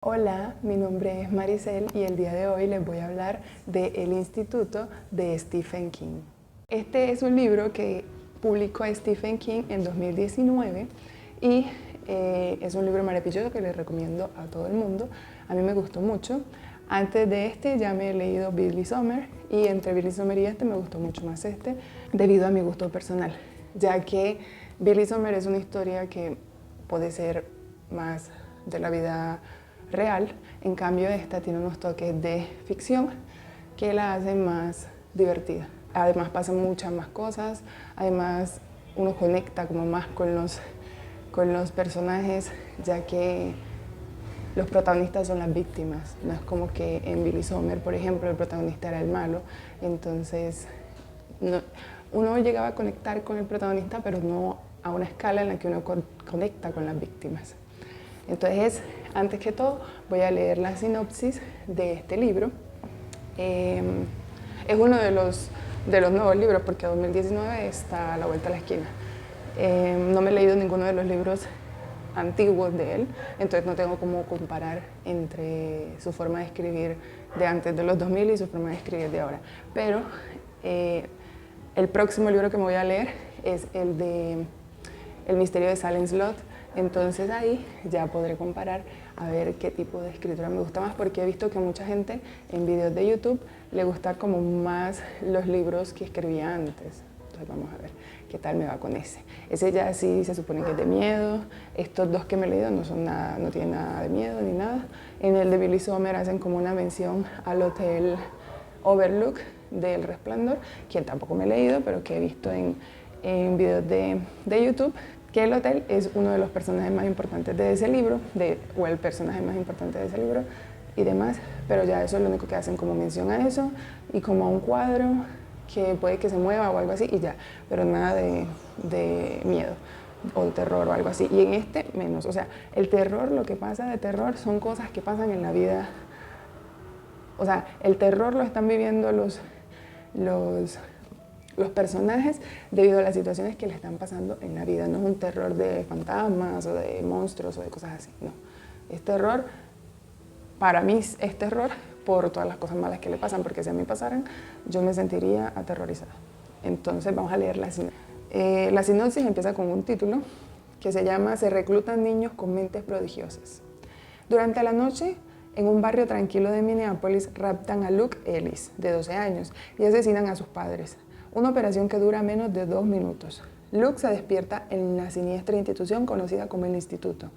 Hola, mi nombre es Maricel y el día de hoy les voy a hablar de El Instituto de Stephen King. Este es un libro que publicó Stephen King en 2019 y es un libro maravilloso que les recomiendo a todo el mundo. A mí me gustó mucho. Antes de este ya me he leído Billy Summer y entre Billy Summer y este me gustó mucho más este debido a mi gusto personal, ya que Billy Summer es una historia que puede ser más de la vida real, en cambio esta tiene unos toques de ficción que la hacen más divertida. Además pasan muchas más cosas, además uno conecta como más con los personajes, ya que los protagonistas son las víctimas. No es como que en Billy Summer, por ejemplo, el protagonista era el malo, entonces uno llegaba a conectar con el protagonista, pero no a una escala en la que uno conecta con las víctimas. Entonces, antes que todo, voy a leer la sinopsis de este libro. Es uno de los nuevos libros, porque 2019 está a la vuelta de la esquina. No me he leído ninguno de los libros antiguos de él, entonces no tengo cómo comparar entre su forma de escribir de antes de los 2000 y su forma de escribir de ahora. Pero el próximo libro que me voy a leer es el de El misterio de Salem Slot. Entonces ahí ya podré comparar a ver qué tipo de escritura me gusta más, porque he visto que mucha gente en videos de YouTube le gusta como más los libros que escribía antes. Entonces vamos a ver qué tal me va con ese. Ese ya sí se supone que es de miedo. Estos dos que me he leído no son nada, no tienen nada de miedo ni nada. En el de Billy Summer hacen como una mención al hotel Overlook del Resplandor, que tampoco me he leído, pero que he visto en videos de YouTube, que el hotel es uno de los personajes más importantes de ese libro, o el personaje más importante de ese libro y demás, pero ya eso es lo único que hacen, como mención a eso y como a un cuadro que puede que se mueva o algo así y ya, pero nada de miedo o de terror o algo así. Y en este menos, o sea, el terror, lo que pasa de terror son cosas que pasan en la vida, o sea, el terror lo están viviendo los personajes debido a las situaciones que le están pasando en la vida. No es un terror de fantasmas o de monstruos o de cosas así, no. Es terror, para mí es terror por todas las cosas malas que le pasan, porque si a mí pasaran, yo me sentiría aterrorizada. Entonces vamos a leer la sinopsis. La sinopsis empieza con un título que se llama Se reclutan niños con mentes prodigiosas. Durante la noche, en un barrio tranquilo de Minneapolis, raptan a Luke Ellis, de 12 años, y asesinan a sus padres. Una operación que dura menos de 2 minutos. Luke se despierta en la siniestra institución conocida como el Instituto,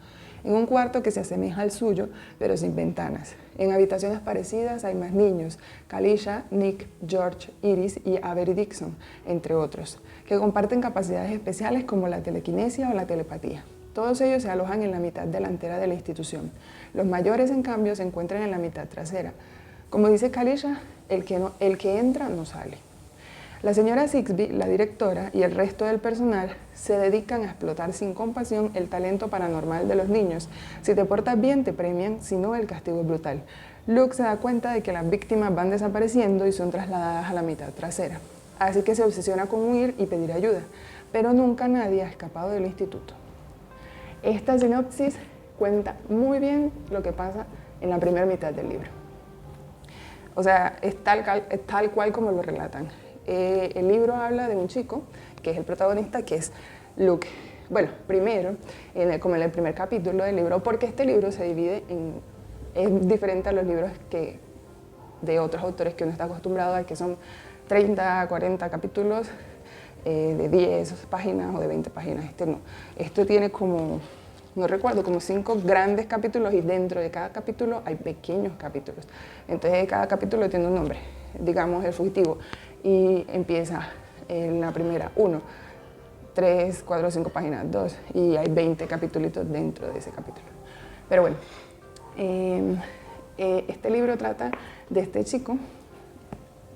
en un cuarto que se asemeja al suyo, pero sin ventanas. En habitaciones parecidas hay más niños, Kalisha, Nick, George, Iris y Avery Dixon, entre otros, que comparten capacidades especiales como la telequinesia o la telepatía. Todos ellos se alojan en la mitad delantera de la institución. Los mayores, en cambio, se encuentran en la mitad trasera. Como dice Kalisha, el que entra no sale. La señora Sixby, la directora, y el resto del personal se dedican a explotar sin compasión el talento paranormal de los niños. Si te portas bien, te premian, si no, el castigo es brutal. Luke se da cuenta de que las víctimas van desapareciendo y son trasladadas a la mitad trasera. Así que se obsesiona con huir y pedir ayuda, pero nunca nadie ha escapado del instituto. Esta sinopsis cuenta muy bien lo que pasa en la primera mitad del libro. O sea, es tal cual como lo relatan. El libro habla de un chico, que es el protagonista, que es Luke. Bueno, primero, como en el primer capítulo del libro, porque este libro se divide es diferente a los libros de otros autores que uno está acostumbrado a, que son 30, 40 capítulos de 10 páginas o de 20 páginas. Este no. Esto tiene como, no recuerdo, como 5 grandes capítulos y dentro de cada capítulo hay pequeños capítulos. Entonces cada capítulo tiene un nombre, digamos El Fugitivo, y empieza en la primera 1, 3, 4, 5 páginas, 2, y hay 20 capítulos dentro de ese capítulo. Pero bueno, este libro trata de este chico.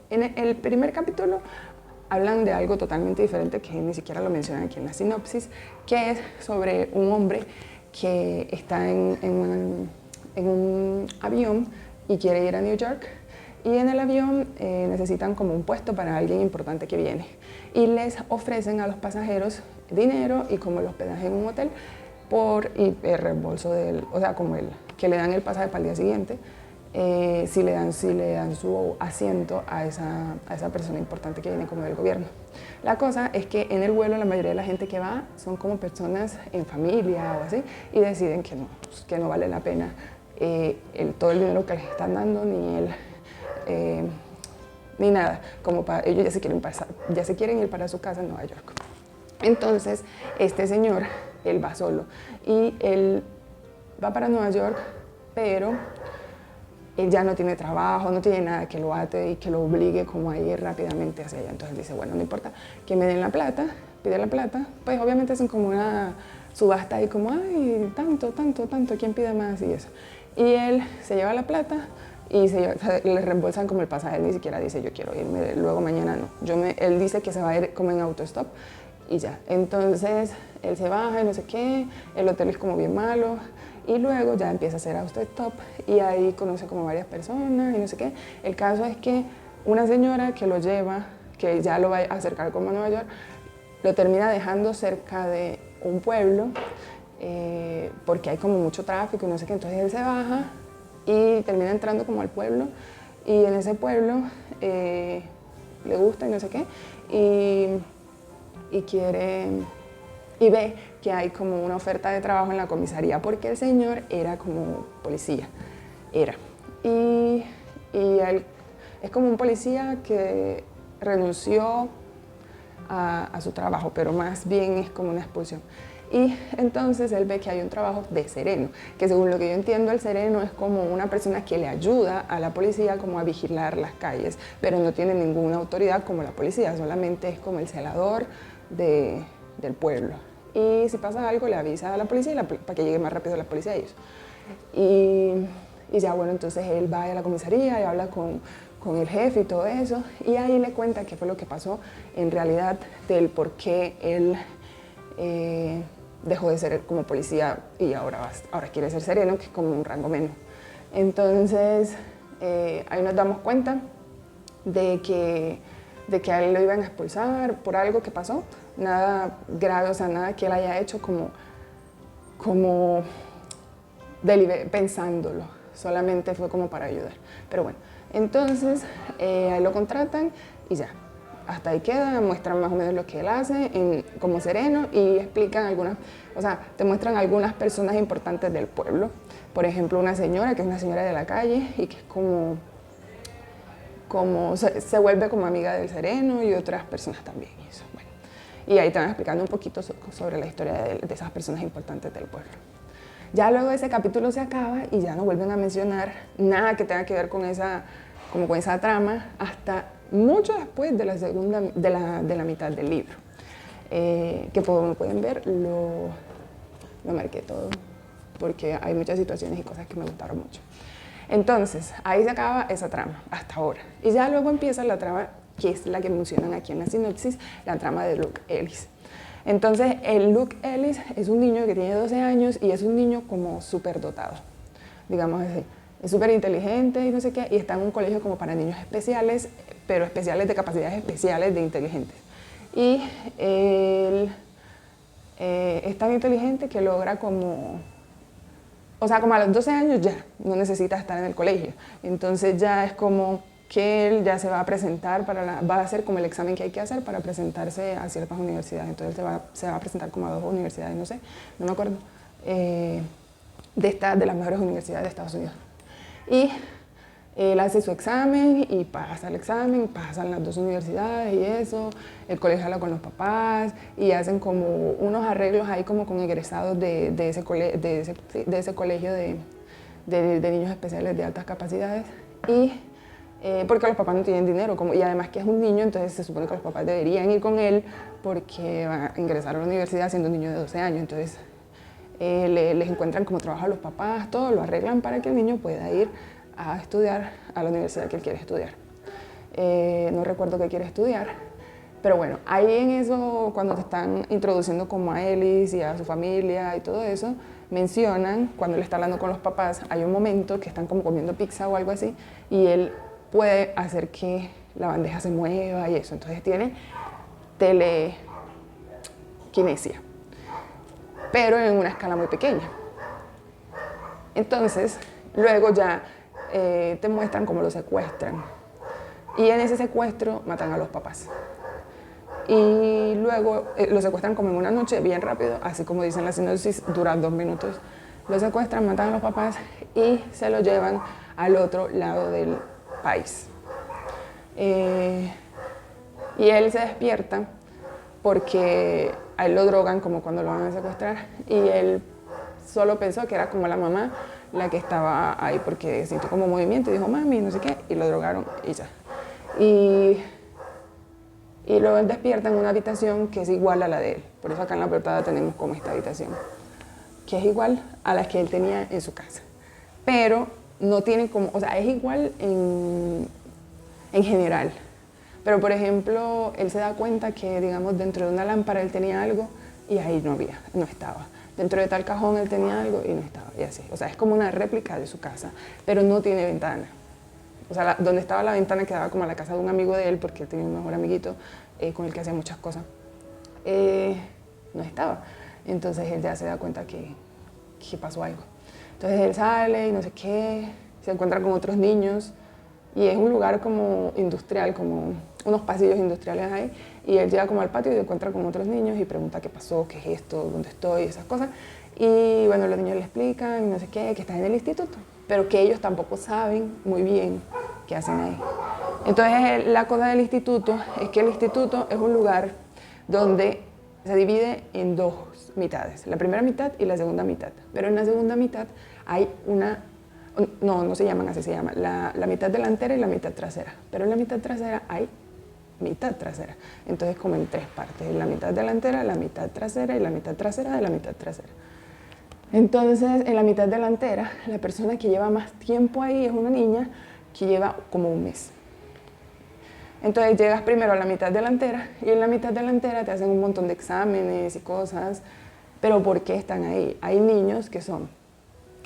En el primer capítulo hablan de algo totalmente diferente que ni siquiera lo mencionan aquí en la sinopsis, que es sobre un hombre que está en un avión y quiere ir a New York, y en el avión necesitan como un puesto para alguien importante que viene, y les ofrecen a los pasajeros dinero y como el hospedaje en un hotel y el reembolso o sea, como que le dan el pasaje para el día siguiente, si le dan su asiento a esa persona importante que viene como del gobierno. La cosa es que en el vuelo la mayoría de la gente que va son como personas en familia o así y deciden que no vale la pena todo el dinero que les están dando ni nada, como ellos ya se quieren ir para su casa en Nueva York. Entonces este señor, él va solo y él va para Nueva York, pero él ya no tiene trabajo, no tiene nada que lo ate y que lo obligue como a ir rápidamente hacia allá. Entonces dice, bueno, no importa, que me den la plata, pide la plata, pues obviamente hacen como una subasta ahí como, ay, tanto, ¿quién pide más? Y eso. Y él se lleva la plata y le reembolsan como el pasaje, él ni siquiera dice yo quiero irme, luego mañana no. Él dice que se va a ir como en autostop y ya. Entonces él se baja y no sé qué, el hotel es como bien malo. Y luego ya empieza a hacer autostop y ahí conoce como varias personas y no sé qué. El caso es que una señora que lo lleva, que ya lo va a acercar como a Nueva York, lo termina dejando cerca de un pueblo porque hay como mucho tráfico y no sé qué. Entonces él se baja y termina entrando como al pueblo y en ese pueblo le gusta y no sé qué y quiere... y ve que hay como una oferta de trabajo en la comisaría porque el señor era como policía, y él es como un policía que renunció a su trabajo, pero más bien es como una expulsión. Y entonces él ve que hay un trabajo de sereno, que según lo que yo entiendo el sereno es como una persona que le ayuda a la policía como a vigilar las calles, pero no tiene ninguna autoridad como la policía, solamente es como el celador del pueblo. Y si pasa algo le avisa a la policía para que llegue más rápido la policía a ellos. Y ya bueno, entonces él va a la comisaría y habla con el jefe y todo eso, y ahí le cuenta qué fue lo que pasó en realidad del por qué él dejó de ser como policía y ahora quiere ser sereno, que es como un rango menos. Entonces ahí nos damos cuenta de que a él lo iban a expulsar por algo que pasó, nada grave, o sea, nada que él haya hecho como pensándolo, solamente fue como para ayudar. Pero bueno, entonces ahí lo contratan y ya, hasta ahí queda, muestran más o menos lo que él hace como sereno y explican te muestran algunas personas importantes del pueblo. Por ejemplo, una señora, que es una señora de la calle y que es se vuelve como amiga del sereno y otras personas también. Eso, bueno. Y ahí te van explicando un poquito sobre la historia de esas personas importantes del pueblo. Ya luego ese capítulo se acaba y ya no vuelven a mencionar nada que tenga que ver con esa trama hasta mucho después de la mitad del libro. Que como pueden ver, lo marqué todo porque hay muchas situaciones y cosas que me gustaron mucho. Entonces, ahí se acaba esa trama, hasta ahora. Y ya luego empieza la trama, que es la que mencionan aquí en la sinopsis, la trama de Luke Ellis. Entonces, el Luke Ellis es un niño que tiene 12 años y es un niño como súper dotado, digamos así. Es súper inteligente y no sé qué, y está en un colegio como para niños especiales, pero especiales de capacidades especiales de inteligentes. Y él es tan inteligente que logra como a los 12 años ya no necesita estar en el colegio. Entonces ya es como que él ya se va a presentar va a hacer como el examen que hay que hacer para presentarse a ciertas universidades. Entonces se va a presentar como a 2 universidades, no me acuerdo, de las mejores universidades de Estados Unidos. Y él hace su examen y pasa el examen, pasan las 2 universidades y eso, el colegio habla con los papás y hacen como unos arreglos ahí como con egresados de ese colegio de niños especiales de altas capacidades. Y porque los papás no tienen dinero, y además que es un niño, entonces se supone que los papás deberían ir con él porque van a ingresar a la universidad siendo un niño de 12 años. Entonces les encuentran como trabajo a los papás, todo lo arreglan para que el niño pueda ir a estudiar a la universidad que él quiere estudiar. No recuerdo qué quiere estudiar, pero bueno, ahí en eso, cuando te están introduciendo como a Ellis y a su familia y todo eso, mencionan, cuando él está hablando con los papás, hay un momento que están como comiendo pizza o algo así, y él puede hacer que la bandeja se mueva y eso, entonces tiene telequinesia, pero en una escala muy pequeña. Entonces, luego ya te muestran cómo lo secuestran. Y en ese secuestro matan a los papás. Y luego lo secuestran como en una noche, bien rápido, así como dicen la sinopsis, dura 2 minutos. Lo secuestran, matan a los papás y se lo llevan al otro lado del país. Y él se despierta porque a él lo drogan como cuando lo van a secuestrar y él solo pensó que era como la mamá la que estaba ahí porque sintió como movimiento y dijo mami, no sé qué, y lo drogaron y ya. Y luego él despierta en una habitación que es igual a la de él. Por eso acá en la portada tenemos como esta habitación, que es igual a la que él tenía en su casa. Pero no tiene como, o sea, es igual en general. Pero por ejemplo, él se da cuenta que, digamos, dentro de una lámpara él tenía algo y ahí no había, no estaba. Dentro de tal cajón él tenía algo y no estaba, y así. O sea, es como una réplica de su casa, pero no tiene ventana. O sea, donde estaba la ventana quedaba como a la casa de un amigo de él, porque él tenía un mejor amiguito con el que hacía muchas cosas. No estaba. Entonces él ya se da cuenta que pasó algo. Entonces él sale y no sé qué, se encuentra con otros niños y es un lugar como industrial, como unos pasillos industriales ahí, y él llega como al patio y se encuentra con otros niños y pregunta qué pasó, qué es esto, dónde estoy, esas cosas. Y bueno, los niños le explican y no sé qué, que está en el instituto, pero que ellos tampoco saben muy bien qué hacen ahí. Entonces la cosa del instituto es que el instituto es un lugar donde se divide en 2 mitades, la primera mitad y la segunda mitad, pero en la segunda mitad hay una, no se llaman así, se llama la mitad delantera y la mitad trasera, pero en la mitad trasera hay mitad trasera, entonces como en 3 partes, la mitad delantera, la mitad trasera y la mitad trasera de la mitad trasera. Entonces en la mitad delantera, la persona que lleva más tiempo ahí es una niña que lleva como un mes. Entonces llegas primero a la mitad delantera y en la mitad delantera te hacen un montón de exámenes y cosas, pero ¿por qué están ahí? Hay niños que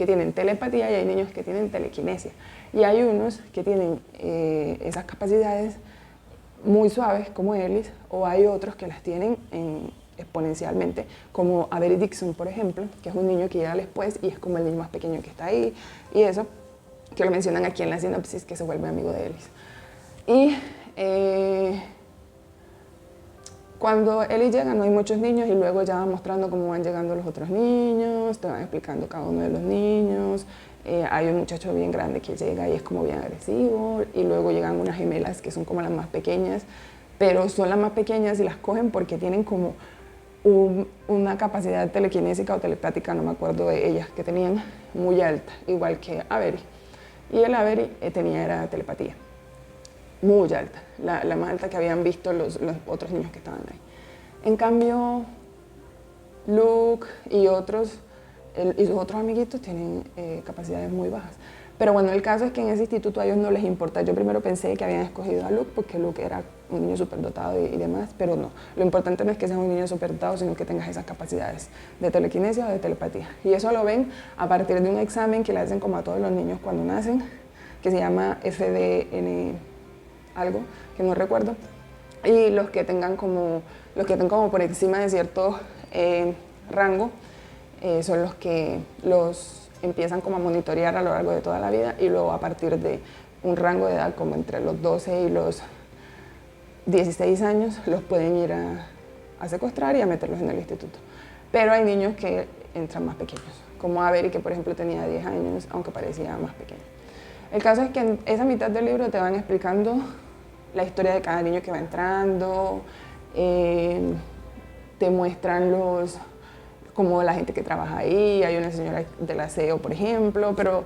tienen telepatía y hay niños que tienen telequinesia y hay unos que tienen esas capacidades muy suaves como Ellis o hay otros que las tienen exponencialmente como Avery Dixon, por ejemplo, que es un niño que llega después y es como el niño más pequeño que está ahí y eso, que lo mencionan aquí en la sinopsis, que se vuelve amigo de Ellis. Y cuando Ellie llega no hay muchos niños y luego ya van mostrando cómo van llegando los otros niños, te van explicando cada uno de los niños. Hay un muchacho bien grande que llega y es como bien agresivo y luego llegan unas gemelas que son como las más pequeñas, pero son las más pequeñas y las cogen porque tienen como una capacidad telequinésica o telepática, no me acuerdo de ellas, que tenían muy alta, igual que Avery. Y el Avery era telepatía. Muy alta, la más alta que habían visto los otros niños que estaban ahí. En cambio, Luke y sus otros amiguitos tienen capacidades muy bajas. Pero bueno, el caso es que en ese instituto a ellos no les importa. Yo primero pensé que habían escogido a Luke porque Luke era un niño superdotado y demás, pero no. Lo importante no es que seas un niño superdotado, sino que tengas esas capacidades de telequinesia o de telepatía. Y eso lo ven a partir de un examen que le hacen como a todos los niños cuando nacen, que se llama FDN algo, que no recuerdo, y los que tengan como por encima de cierto rango son los que los empiezan como a monitorear a lo largo de toda la vida y luego a partir de un rango de edad como entre los 12 y los 16 años los pueden ir a secuestrar y a meterlos en el instituto. Pero hay niños que entran más pequeños, como Avery, que por ejemplo tenía 10 años, aunque parecía más pequeño. El caso es que en esa mitad del libro te van explicando la historia de cada niño que va entrando, te muestran como la gente que trabaja ahí, hay una señora del aseo, por ejemplo, pero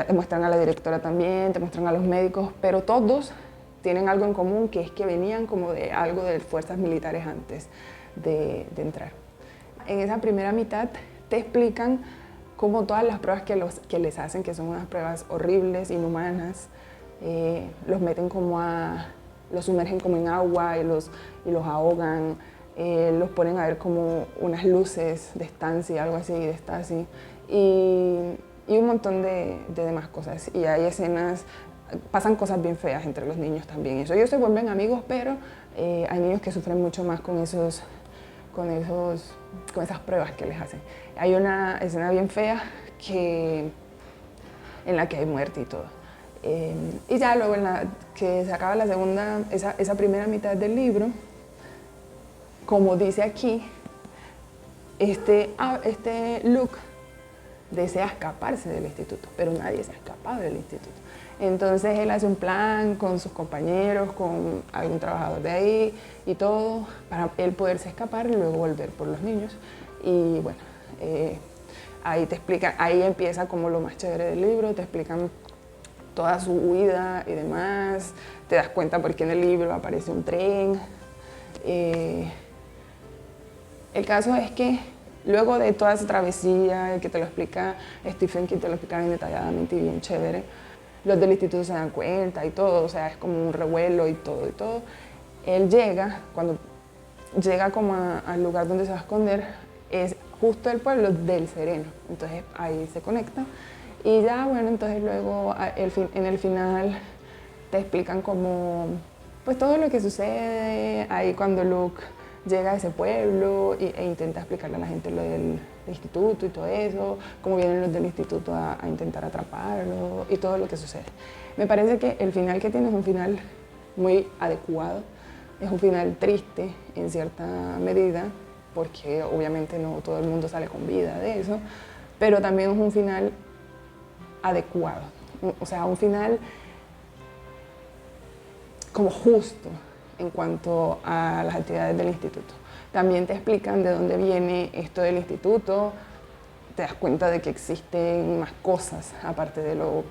te muestran a la directora también, te muestran a los médicos, pero todos tienen algo en común, que es que venían como de algo de fuerzas militares antes de entrar. En esa primera mitad te explican como todas las pruebas que les hacen, que son unas pruebas horribles, inhumanas, los meten los sumergen como en agua y los ahogan, los ponen a ver como unas luces de estancia, algo así, de Stasi, y un montón de demás cosas. Y hay escenas, pasan cosas bien feas entre los niños también. Ellos se vuelven amigos, pero hay niños que sufren mucho más con esas pruebas que les hacen. Hay una escena bien fea en la que hay muerte y todo. Y ya luego que se acaba la segunda, esa primera mitad del libro, como dice aquí, este Luke desea escaparse del instituto, pero nadie se ha escapado del instituto. Entonces él hace un plan con sus compañeros, con algún trabajador de ahí y todo, para él poderse escapar y luego volver por los niños. Y bueno, ahí te explica, ahí empieza como lo más chévere del libro, te explican toda su huida y demás, te das cuenta por qué en el libro aparece un tren. El caso es que luego de toda esa travesía, que te lo explica Stephen King, te lo explica bien detalladamente y bien chévere, los del instituto se dan cuenta y todo, o sea, es como un revuelo y todo, y todo. Él llega, cuando llega como al lugar donde se va a esconder, es justo el pueblo del Sereno, entonces ahí se conecta. Y ya, bueno, entonces luego en el final te explican como, pues todo lo que sucede ahí cuando Luke llega a ese pueblo e intenta explicarle a la gente lo del instituto y todo eso, cómo vienen los del instituto a intentar atraparlo y todo lo que sucede. Me parece que el final que tiene es un final muy adecuado, es un final triste en cierta medida, porque obviamente no todo el mundo sale con vida de eso, pero también es un final adecuado, o sea, un final como justo en cuanto a las actividades del instituto. También te explican de dónde viene esto del instituto, te das cuenta de que existen más cosas aparte de lo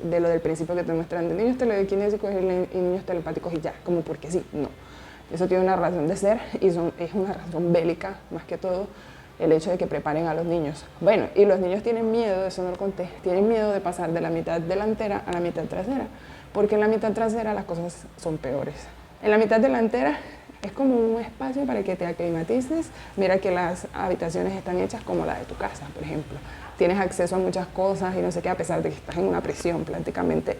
del principio que te muestran de niños telequinésicos y niños telepáticos y ya, como porque sí, no. Eso tiene una razón de ser y es una razón bélica más que todo, el hecho de que preparen a los niños. Bueno, y los niños tienen miedo, eso no lo conté, tienen miedo de pasar de la mitad delantera a la mitad trasera, porque en la mitad trasera las cosas son peores. En la mitad delantera es como un espacio para que te aclimatices. Mira que las habitaciones están hechas como la de tu casa, por ejemplo. Tienes acceso a muchas cosas y no sé qué, a pesar de que estás en una prisión prácticamente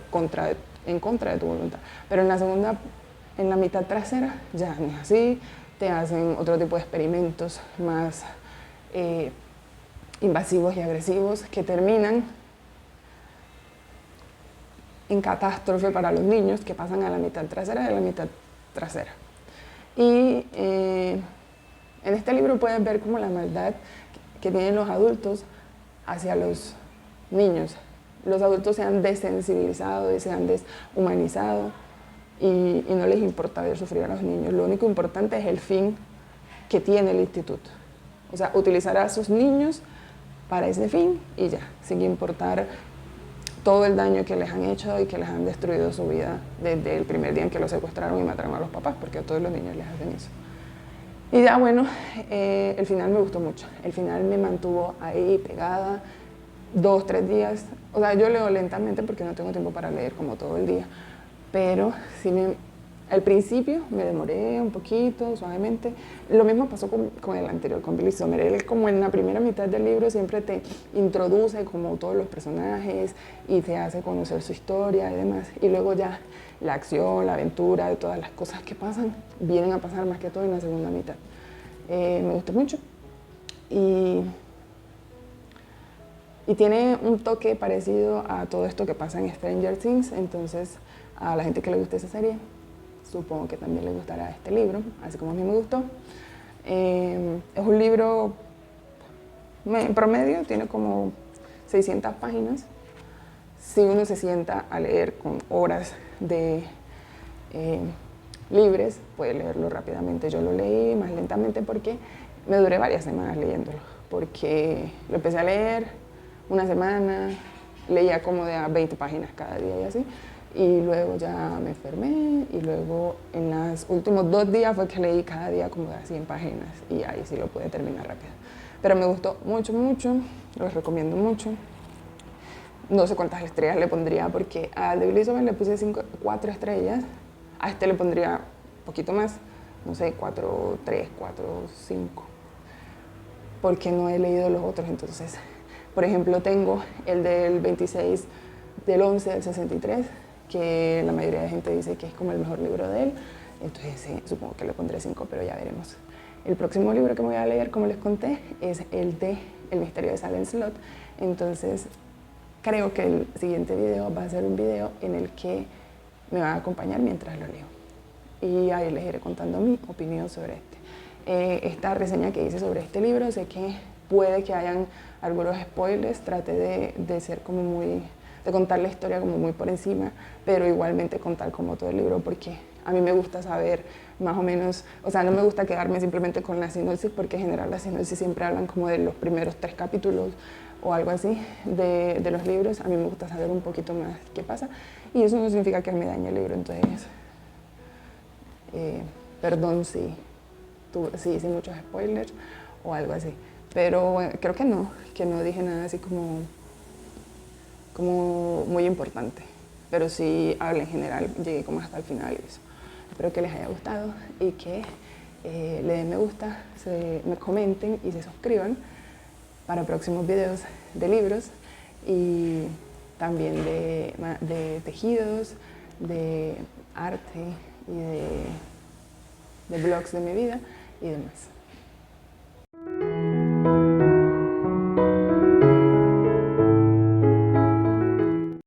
en contra de tu voluntad. Pero en la mitad trasera ya no es así, te hacen otro tipo de experimentos más invasivos y agresivos que terminan en catástrofe para los niños que pasan a la mitad trasera de la mitad trasera. Y en este libro puedes ver como la maldad que tienen los adultos hacia los niños. Los adultos se han desensibilizado y se han deshumanizado y no les importa ver sufrir a los niños. Lo único importante es el fin que tiene el instituto. O sea, utilizar a sus niños para ese fin y ya, sin importar todo el daño que les han hecho y que les han destruido su vida desde el primer día en que los secuestraron y mataron a los papás, porque a todos los niños les hacen eso. Y ya bueno, el final me gustó mucho. El final me mantuvo ahí pegada 2, 3 días. O sea, yo leo lentamente porque no tengo tiempo para leer como todo el día. Pero sí al principio me demoré un poquito, suavemente. Lo mismo pasó con el anterior, con Billy Sommer. Él como en la primera mitad del libro siempre te introduce como todos los personajes y te hace conocer su historia y demás. Y luego ya la acción, la aventura y todas las cosas que pasan vienen a pasar más que todo en la segunda mitad. Me gustó mucho y tiene un toque parecido a todo esto que pasa en Stranger Things, entonces a la gente que le guste esa serie supongo que también les gustará este libro, así como a mí me gustó. Es un libro en promedio, tiene como 600 páginas. Si uno se sienta a leer con horas libres, puede leerlo rápidamente. Yo lo leí más lentamente porque me duré varias semanas leyéndolo, porque lo empecé a leer una semana, leía como de a 20 páginas cada día y así, y luego ya me enfermé y luego en los últimos 2 días fue que leí cada día como de 100 páginas y ahí sí lo pude terminar rápido. Pero me gustó mucho, mucho, los recomiendo mucho. No sé cuántas estrellas le pondría porque a The Billy Sommer le puse 4 estrellas, a este le pondría un poquito más, no sé, 4, 3, 4, 5, porque no he leído los otros. Entonces, por ejemplo, tengo el del 26 del 11 del 63, que la mayoría de gente dice que es como el mejor libro de él, entonces sí, supongo que le pondré 5, pero ya veremos. El próximo libro que me voy a leer, como les conté, es el El misterio de Salem Slot. Entonces, creo que el siguiente video va a ser un video en el que me va a acompañar mientras lo leo. Y ahí les iré contando mi opinión sobre este. Esta reseña que hice sobre este libro, sé que puede que hayan algunos spoilers, traté de ser como muy, de contar la historia como muy por encima, pero igualmente contar como todo el libro, porque a mí me gusta saber más o menos, o sea, no me gusta quedarme simplemente con la sinopsis, porque en general la sinopsis siempre hablan como de los primeros 3 capítulos o algo así de los libros. A mí me gusta saber un poquito más qué pasa, y eso no significa que me dañe el libro, entonces, perdón si hice muchos spoilers o algo así. Pero bueno, creo que no dije nada así como muy importante. Pero sí hablé en general, llegué como hasta el final y eso. Espero que les haya gustado y que le den me gusta, me comenten y se suscriban para próximos videos de libros y también de tejidos, de arte y de blogs de mi vida y demás.